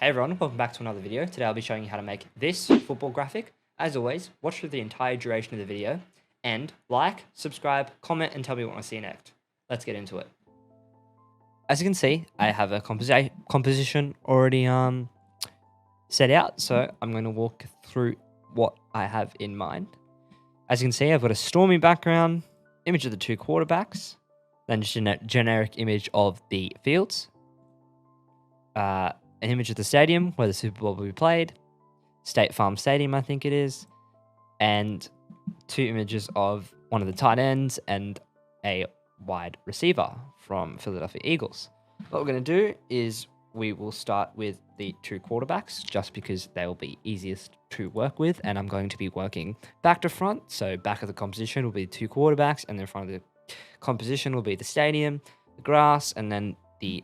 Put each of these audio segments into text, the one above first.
Hey everyone, welcome back to another video. Today I'll be showing you how to make this football graphic. As always, watch through the entire duration of the video and like, subscribe, comment and tell me what you want to see next. Let's get into it. As you can see, I have a composition already set out, so I'm going to walk through what I have in mind. As you can see, I've got a stormy background, image of the two quarterbacks, then just a generic image of the fields, an image of the stadium where the Super Bowl will be played, State Farm Stadium, I think it is, and two images of one of the tight ends and a wide receiver from Philadelphia Eagles. What we're going to do is we will start with the two quarterbacks just because they will be easiest to work with, and I'm going to be working back to front. So back of the composition will be two quarterbacks, and then front of the composition will be the stadium, the grass, and then the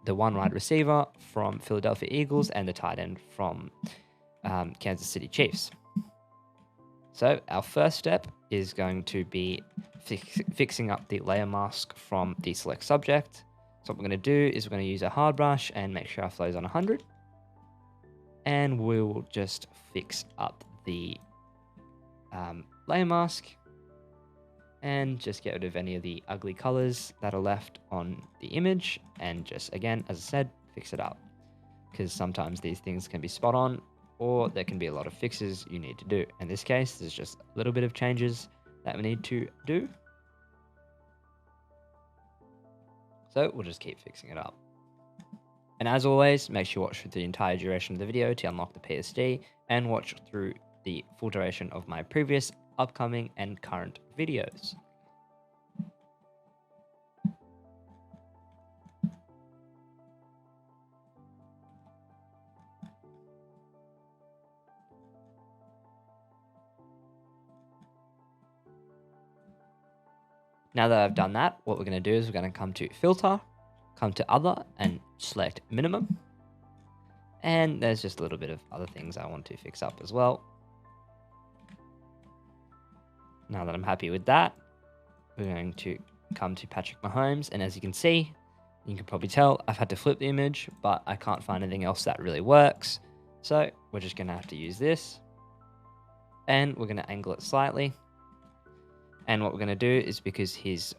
one wide receiver from Philadelphia Eagles and the tight end from Kansas City Chiefs. So our first step is going to be fixing up the layer mask from the select subject. So what we're going to do is we're going to use a hard brush and make sure our flow is on 100. And we'll just fix up the layer mask and just get rid of any of the ugly colors that are left on the image. And just, again, as I said, fix it up. Because sometimes these things can be spot on, or there can be a lot of fixes you need to do. In this case, there's just a little bit of changes that we need to do. So we'll just keep fixing it up. And as always, make sure you watch through the entire duration of the video to unlock the PSD, and watch through the full duration of my previous, upcoming, and current videos. Now that I've done that, what we're going to do is we're going to come to Filter, come to Other, and select Minimum. And there's just a little bit of other things I want to fix up as well. Now that I'm happy with that, we're going to come to Patrick Mahomes. And as you can see, you can probably tell I've had to flip the image, but I can't find anything else that really works. So we're just going to have to use this. And we're going to angle it slightly. And what we're going to do is, because his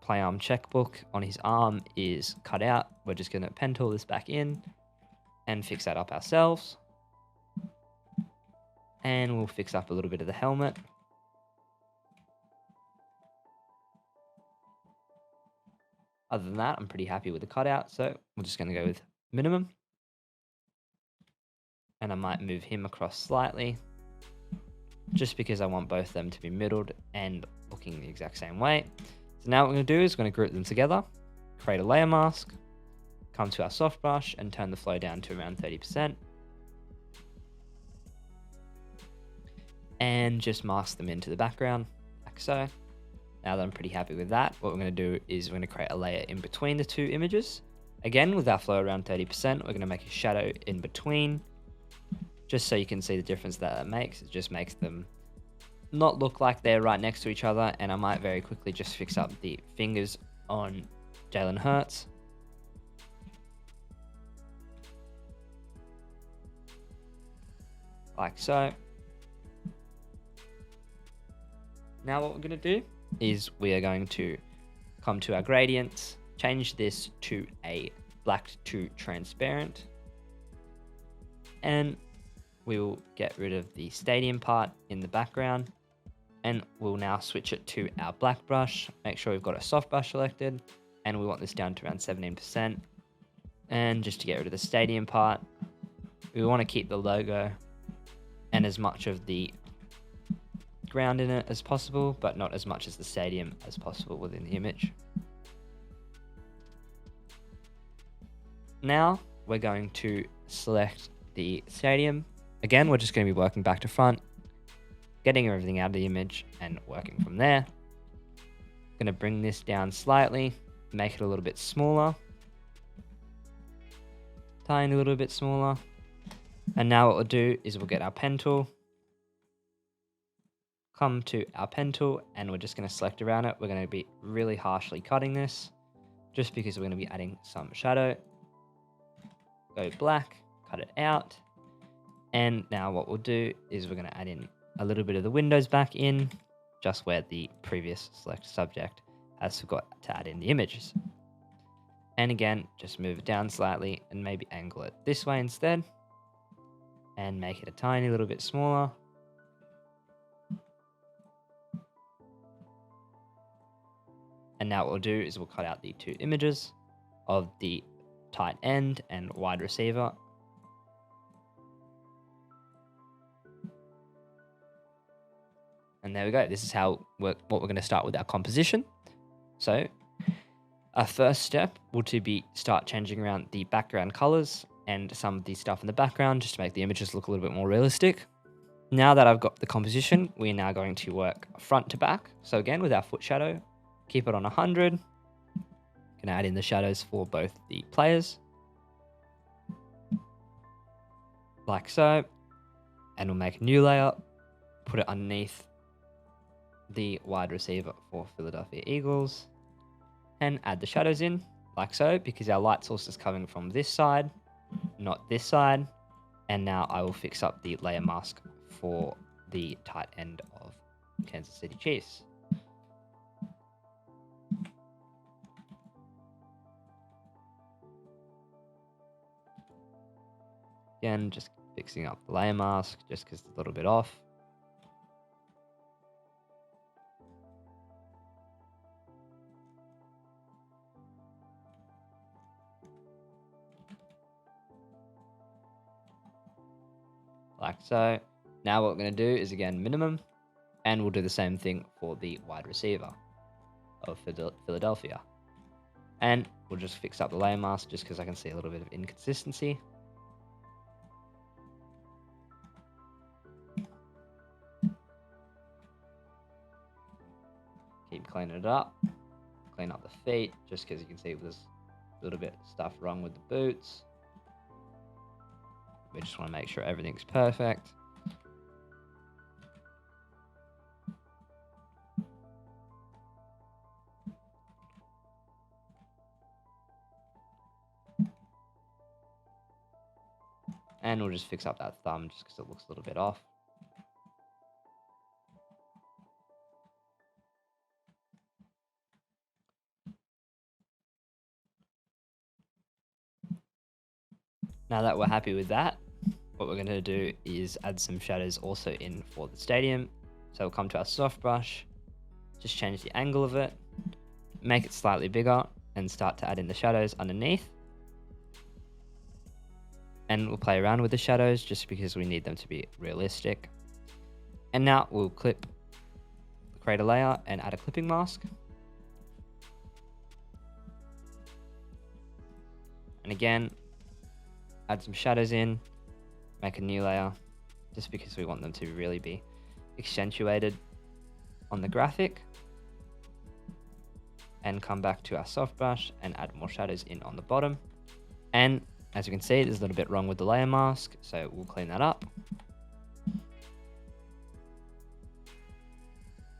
play arm checkbook on his arm is cut out, we're just going to pen tool this back in and fix that up ourselves. And we'll fix up a little bit of the helmet. Other than that, I'm pretty happy with the cutout, so we're just going to go with minimum. And I might move him across slightly, just because I want both of them to be middled and looking the exact same way. So now what we're going to do is we're going to group them together, create a layer mask, come to our soft brush and turn the flow down to around 30%. And just mask them into the background, like so. Now that I'm pretty happy with that, what we're going to do is we're going to create a layer in between the two images. Again, with our flow around 30%, we're going to make a shadow in between, just so you can see the difference that makes. It just makes them not look like they're right next to each other. And I might very quickly just fix up the fingers on Jalen Hurts. Like so. Now what we're going to do is we are going to come to our gradients, change this to a black to transparent, and we will get rid of the stadium part in the background, and we'll now switch it to our black brush. Make sure we've got a soft brush selected, and we want this down to around 17%. And just to get rid of the stadium part, we want to keep the logo and as much of the ground in it as possible, but not as much as the stadium as possible within the image. Now we're going to select the stadium. Again, we're just going to be working back to front, getting everything out of the image and working from there. Going to bring this down slightly, make it a little bit smaller, tiny little bit smaller. And now what we'll do is we'll get our pen tool, come to our pen tool, and we're just going to select around it. We're going to be really harshly cutting this just because we're going to be adding some shadow. go black, cut it out. And now what we'll do is we're going to add in a little bit of the windows back in, just where the previous select subject has forgot to add in the images. And again, just move it down slightly and maybe angle it this way instead. And make it a tiny little bit smaller. And now what we'll do is we'll cut out the 2 images of the tight end and wide receiver. And there we go. This is what we're going to start with our composition. So our first step will be start changing around the background colors and some of the stuff in the background just to make the images look a little bit more realistic. Now that I've got the composition, we're now going to work front to back. So again, with our foot shadow, keep it on 100. Going to add in the shadows for both the players. Like so. And we'll make a new layer, put it underneath the wide receiver for Philadelphia Eagles. And add the shadows in, like so, because our light source is coming from this side, not this side. And now I will fix up the layer mask for the tight end of Kansas City Chiefs. Again, just fixing up the layer mask just because it's a little bit off. Like so. Now what we're going to do is again minimum, and we'll do the same thing for the wide receiver of Philadelphia. And we'll just fix up the layer mask just because I can see a little bit of inconsistency. Keep cleaning it up. Clean up the feet just because you can see there's a little bit of stuff wrong with the boots. We just want to make sure everything's perfect. And we'll just fix up that thumb just because it looks a little bit off. Now that we're happy with that, what we're going to do is add some shadows also in for the stadium. So we'll come to our soft brush, just change the angle of it, make it slightly bigger, and start to add in the shadows underneath. And we'll play around with the shadows just because we need them to be realistic. And now we'll create a layer and add a clipping mask. And again, add some shadows in, make a new layer, just because we want them to really be accentuated on the graphic. And come back to our soft brush and add more shadows in on the bottom. And as you can see, there's a little bit wrong with the layer mask, so we'll clean that up.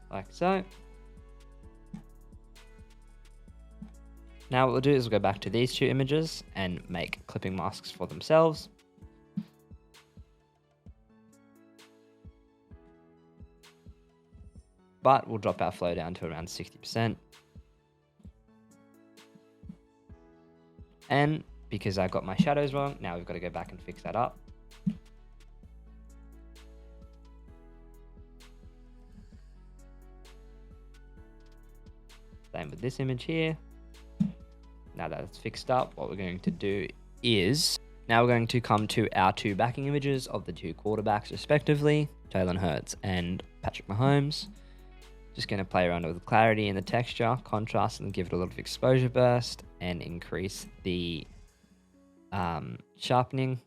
Like so. Now what we'll do is we'll go back to these 2 images and make clipping masks for themselves. But we'll drop our flow down to around 60%. And because I got my shadows wrong, now we've got to go back and fix that up. Same with this image here. Now that it's fixed up, what we're going to do is, now we're going to come to our 2 backing images of the 2 quarterbacks respectively, Jalen Hurts and Patrick Mahomes. Just going to play around with the clarity and the texture, contrast, and give it a little bit of exposure burst, and increase the sharpening.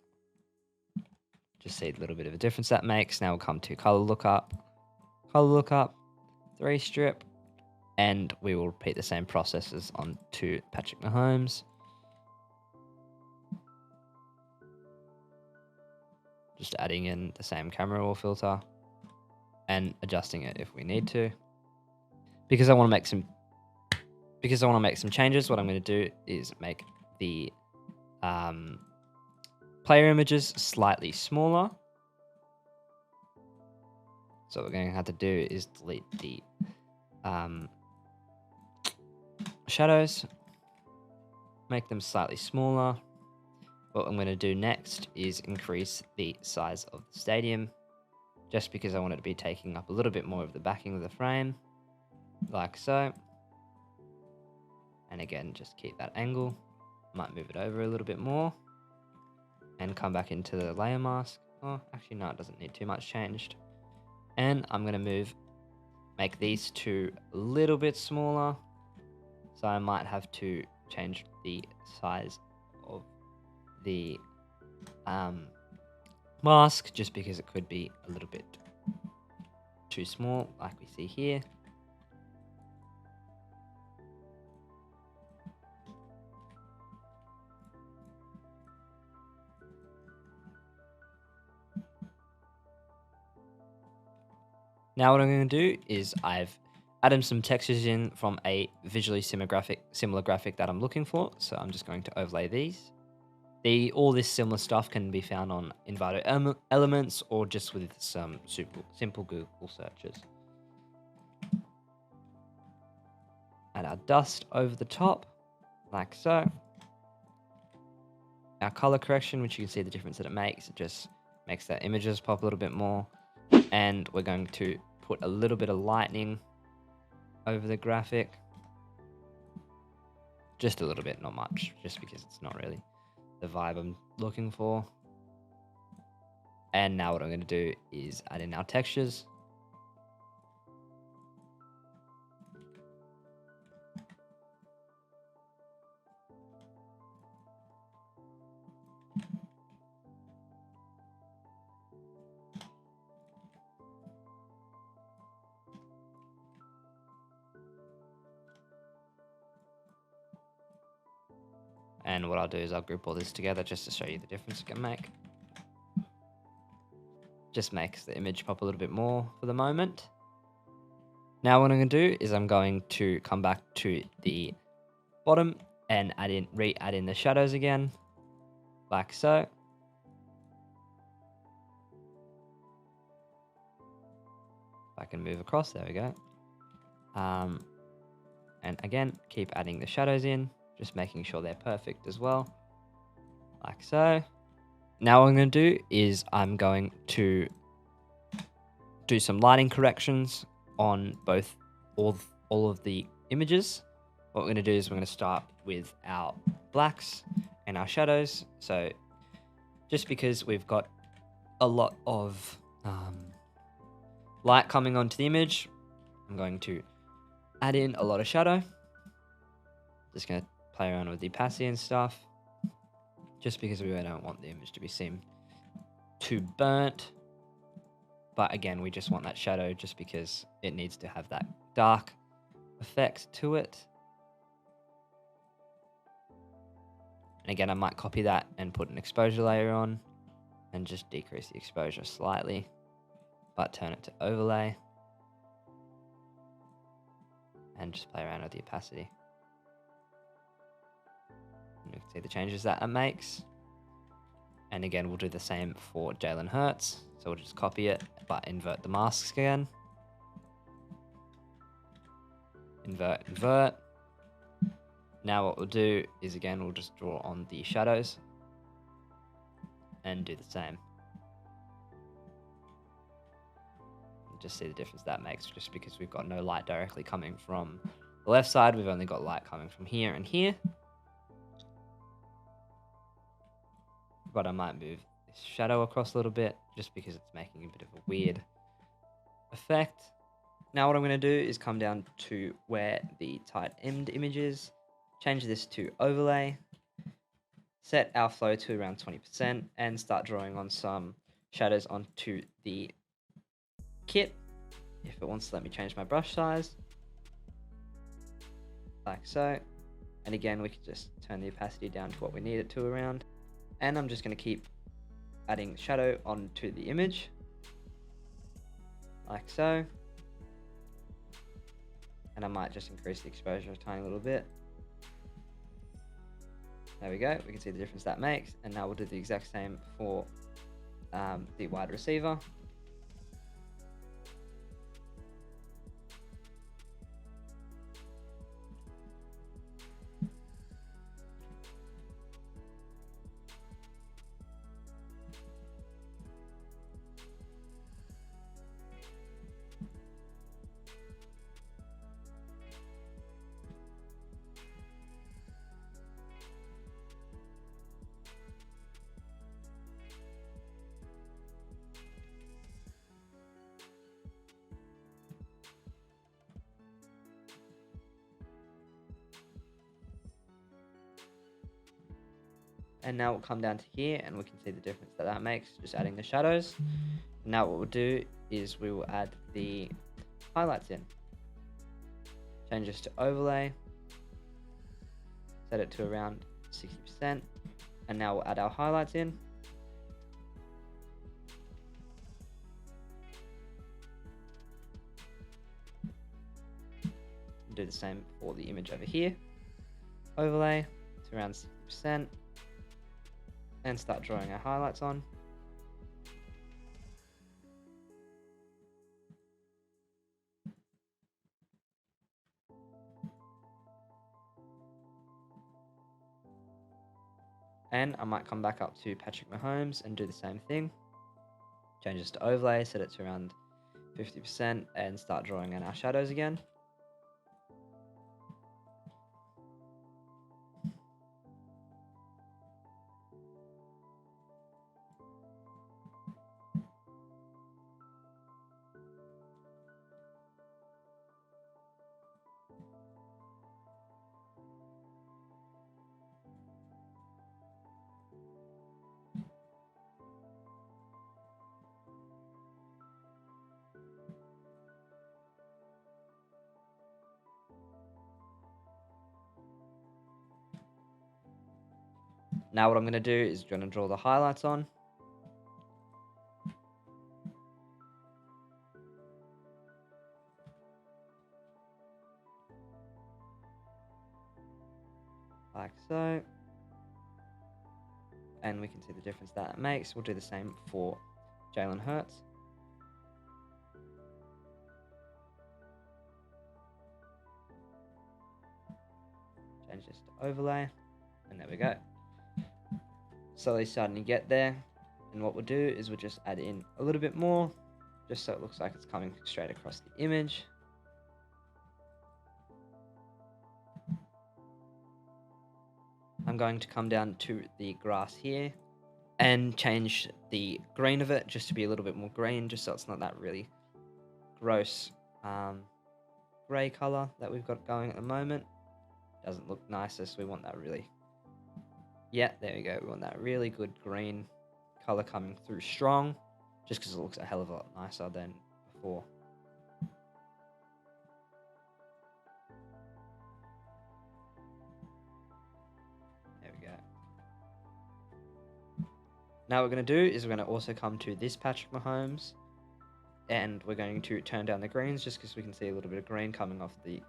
Just see a little bit of a difference that makes. Now we'll come to color lookup, 3 strip, and we will repeat the same processes on to Patrick Mahomes. Just adding in the same camera raw filter and adjusting it if we need to. Because I want to make some changes, what I'm going to do is make the player images slightly smaller. So what we're going to have to do is delete the shadows, make them slightly smaller. What I'm going to do next is increase the size of the stadium, just because I want it to be taking up a little bit more of the backing of the frame, like so. And again, just keep that angle. Might move it over a little bit more and come back into the layer mask. Oh, actually no, it doesn't need too much changed. And I'm going to make these two a little bit smaller. So I might have to change the size of the mask, just because it could be a little bit too small, like we see here. Now what I'm going to do is I've added some textures in from a visually similar graphic that I'm looking for. So I'm just going to overlay these. All this similar stuff can be found on Envato Elements or just with some simple Google searches. Add our dust over the top, like so. Our color correction, which you can see the difference that it just makes the images pop a little bit more. And we're going to put a little bit of lightning over the graphic. Just a little bit, not much, just because it's not really the vibe I'm looking for. And now what I'm going to do is add in our textures. And what I'll do is I'll group all this together just to show you the difference it can make. Just makes the image pop a little bit more for the moment. Now what I'm going to do is I'm going to come back to the bottom and add in the shadows again, like so. If I can move across, there we go. And again, keep adding the shadows in, just making sure they're perfect as well, like so. Now what I'm going to do is I'm going to do some lighting corrections on all of the images. What we're going to do is we're going to start with our blacks and our shadows. So just because we've got a lot of light coming onto the image, I'm going to add in a lot of shadow. Just going to play around with the opacity and stuff, just because we don't want the image to be seen too burnt. But again, we just want that shadow just because it needs to have that dark effect to it. And again, I might copy that and put an exposure layer on and just decrease the exposure slightly, but turn it to overlay and just play around with the opacity. And you can see the changes that it makes. And again, we'll do the same for Jalen Hurts. So we'll just copy it, but invert the masks again. Invert, invert. Now what we'll do is, again, we'll just draw on the shadows and do the same. And just see the difference that makes, just because we've got no light directly coming from the left side. We've only got light coming from here and here. But I might move this shadow across a little bit just because it's making a bit of a weird effect. Now what I'm going to do is come down to where the tight end image is, change this to overlay, set our flow to around 20%, and start drawing on some shadows onto the kit. If it wants to let me change my brush size, like so. And again, we can just turn the opacity down to what we need it to around. And I'm just going to keep adding shadow onto the image, like so. And I might just increase the exposure a tiny little bit. There we go. We can see the difference that makes. And now we'll do the exact same for the wide receiver. And now we'll come down to here and we can see the difference that that makes, just adding the shadows. Now what we'll do is we will add the highlights in. Change this to overlay. Set it to around 60%. And now we'll add our highlights in. Do the same for the image over here. Overlay to around 60%. And start drawing our highlights on. And I might come back up to Patrick Mahomes and do the same thing. Change this to overlay, set it to around 50% and start drawing in our shadows again. Now what I'm going to do is going to draw the highlights on. Like so. And we can see the difference that it makes. We'll do the same for Jalen Hurts. Change this to overlay. And there we go. Slowly starting to get there, and what we'll do is we'll just add in a little bit more just so it looks like it's coming straight across the image. I'm going to come down to the grass here and change the green of it just to be a little bit more green, just so it's not that really gross grey color that we've got going at the moment. Doesn't look nicest, so we want that really, yeah, there we go. We want that really good green color coming through strong, just because it looks a hell of a lot nicer than before. There we go. Now what we're going to do is we're going to also come to this Patrick Mahomes, and we're going to turn down the greens just because we can see a little bit of green coming off the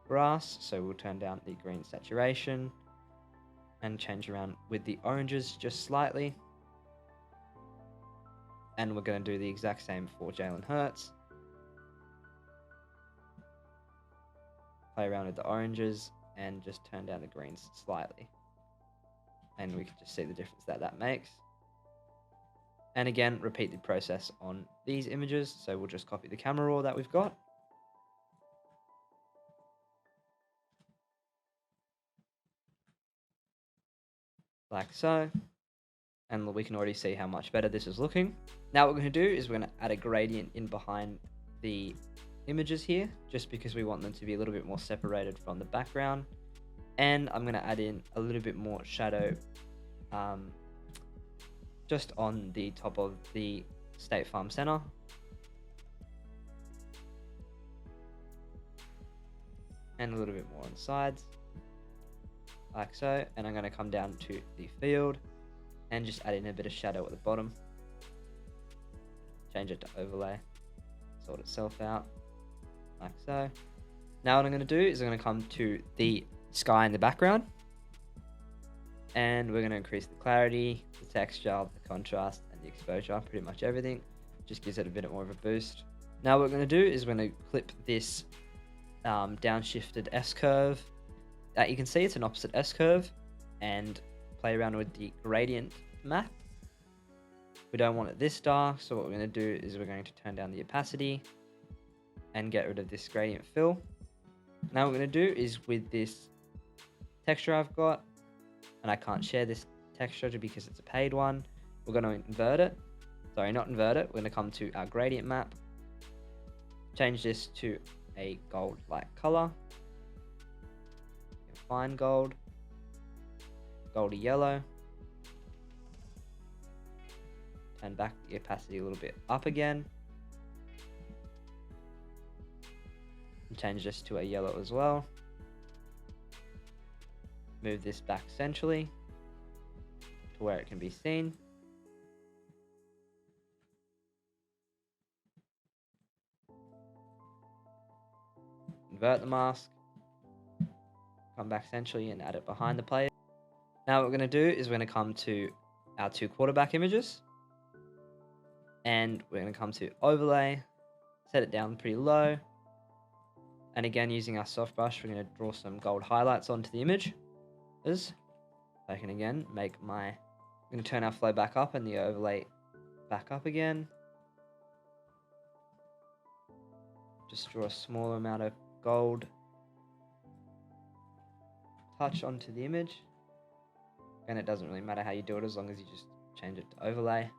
grass. So we'll turn down the green saturation and change around with the oranges just slightly. And we're going to do the exact same for Jalen Hurts. Play around with the oranges and just turn down the greens slightly. And we can just see the difference that that makes. And again, repeat the process on these images. So we'll just copy the camera raw that we've got. Like so. And we can already see how much better this is looking. Now what we're going to do is we're going to add a gradient in behind the images here, just because we want them to be a little bit more separated from the background. And I'm going to add in a little bit more shadow just on the top of the State Farm Center. And a little bit more on the sides, like so. And I'm going to come down to the field and just add in a bit of shadow at the bottom. Change it to overlay, sort itself out, like so. Now what I'm going to do is I'm going to come to the sky in the background. And we're going to increase the clarity, the texture, the contrast, and the exposure, pretty much everything. Just gives it a bit more of a boost. Now what we're going to do is we're going to clip this downshifted S-curve. You can see it's an opposite S-curve, and play around with the gradient map. We don't want it this dark, so what we're going to do is we're going to turn down the opacity and get rid of this gradient fill. Now what we're going to do is with this texture I've got, and I can't share this texture because it's a paid one, we're going to invert it. Sorry, not invert it. We're going to come to our gradient map, change this to a gold-like color, fine gold, goldy yellow, turn back the opacity a little bit up again, and change this to a yellow as well. Move this back centrally to where it can be seen. Invert the mask, come back centrally and add it behind the player. Now what we're going to do is we're going to come to our 2 quarterback images, and we're going to come to overlay, set it down pretty low, and again using our soft brush we're going to draw some gold highlights onto the image. I can again make my, I'm going to turn our flow back up and the overlay back up again. Just draw a smaller amount of gold touch onto the image, and it doesn't really matter how you do it as long as you just change it to overlay.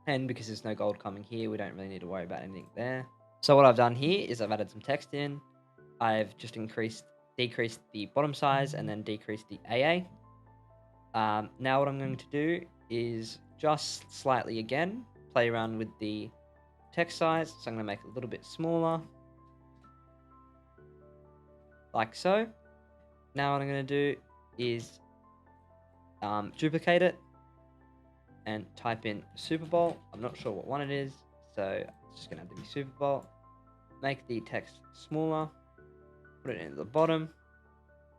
And because there's no gold coming here, we don't really need to worry about anything there. So what I've done here is I've added some text in. I've just decreased the bottom size and then decreased the AA. Now what I'm going to do is just slightly again play around with the text size. So I'm going to make it a little bit smaller, like so. Now what I'm going to do is duplicate it and type in Super Bowl. I'm not sure what one it is, so it's just going to have to be Super Bowl. Make the text smaller, put it into the bottom.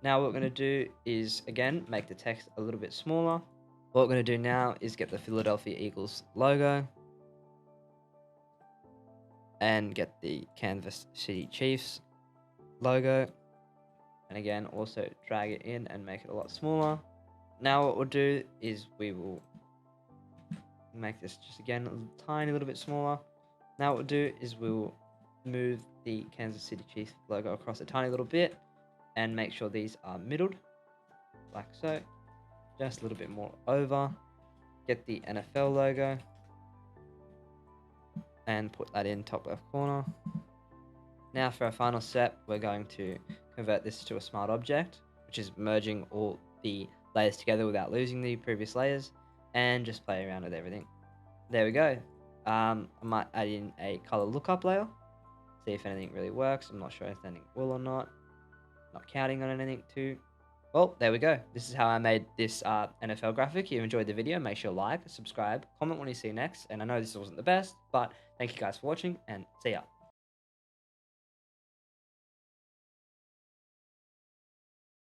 Now what we're going to do is, again, make the text a little bit smaller. What we're going to do now is get the Philadelphia Eagles logo and get the Kansas City Chiefs logo. And again, also drag it in and make it a lot smaller. Now what we'll do is we will make this just again a tiny little bit smaller. Now what we'll do is we'll move the Kansas City Chiefs logo across a tiny little bit and make sure these are middled, like so. Just a little bit more over. Get the NFL logo and put that in top left corner. Now for our final step, we're going to convert this to a smart object, which is merging all the layers together without losing the previous layers, and just play around with everything. There we go. I might add in a color lookup layer, see if anything really works. I'm not sure if anything will or not. Not counting on anything too. Well, there we go. This is how I made this NFL graphic. If you enjoyed the video, make sure to like, subscribe, comment what you see next. And I know this wasn't the best, but thank you guys for watching, and see ya.